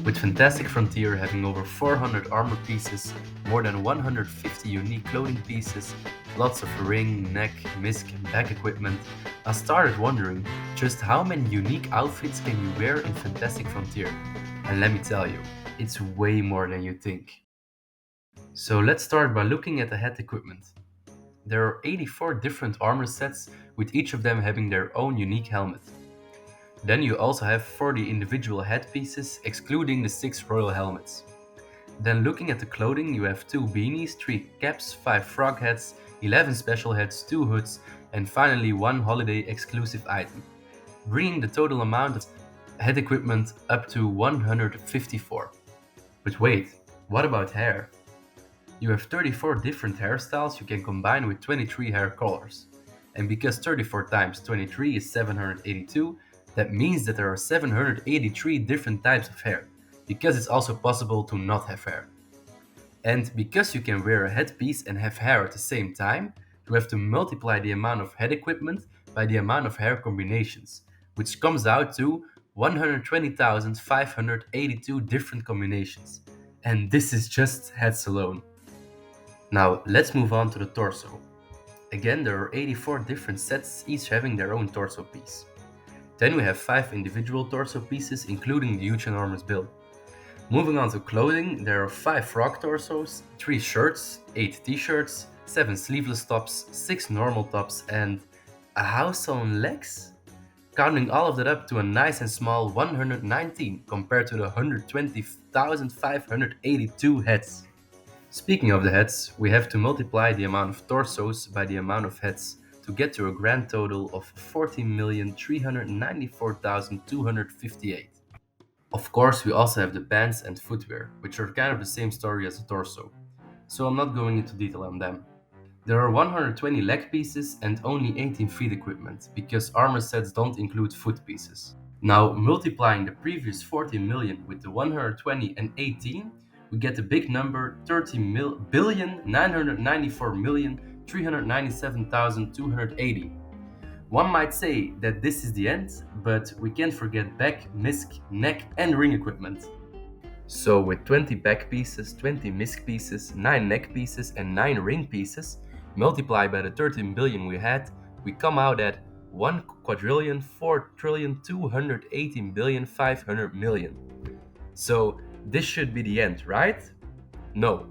With Fantastic Frontier having over 400 armor pieces, more than 150 unique clothing pieces, lots of ring, neck, misc, and back equipment, I started wondering just how many unique outfits can you wear in Fantastic Frontier? And let me tell you, it's way more than you think. So let's start by looking at the head equipment. There are 84 different armor sets, with each of them having their own unique helmet. Then you also have 40 individual headpieces, excluding the 6 royal helmets. Then looking at the clothing, you have 2 beanies, 3 caps, 5 frog hats, 11 special hats, 2 hoods, and finally 1 holiday exclusive item, bringing the total amount of head equipment up to 154. But wait, what about hair? You have 34 different hairstyles you can combine with 23 hair colors. And because 34 times 23 is 782, that means that there are 783 different types of hair, because it's also possible to not have hair. And because you can wear a headpiece and have hair at the same time, you have to multiply the amount of head equipment by the amount of hair combinations, which comes out to 120,582 different combinations. And this is just heads alone. Now let's move on to the torso. Again, there are 84 different sets, each having their own torso piece. Then we have 5 individual torso pieces, including the huge enormous build. Moving on to clothing, there are 5 frog torsos, 3 shirts, 8 t-shirts, 7 sleeveless tops, 6 normal tops, and a house on legs? Counting all of that up to a nice and small 119 compared to the 120,582 heads. Speaking of the heads, we have to multiply the amount of torsos by the amount of heads to get to a grand total of 14,394,258. Of course, we also have the pants and footwear, which are kind of the same story as the torso, so I'm not going into detail on them. There are 120 leg pieces and only 18 feet equipment, because armor sets don't include foot pieces. Now, multiplying the previous 14 million with the 120 and 18, we get the big number 30,994,397,280. One might say that this is the end, but we can't forget back, misc, neck, and ring equipment. So, with 20 back pieces, 20 misc pieces, 9 neck pieces, and 9 ring pieces, multiplied by the 13 billion we had, we come out at 1,4,218,500,000,000. So, this should be the end, right? No.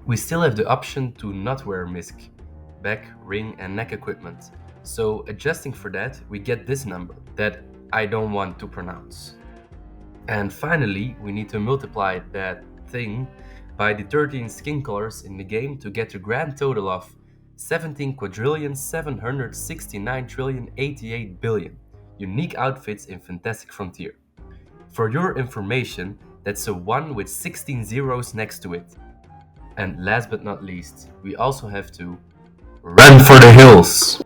We still have the option to not wear misc, back, ring, and neck equipment. So, adjusting for that, we get this number that I don't want to pronounce. And finally, we need to multiply that thing by the 13 skin colors in the game to get a grand total of 17,769,088,000,000,000 unique outfits in Fantastic Frontier. For your information, that's a 1 with 16 zeros next to it. And last but not least, we also have to run for the hills!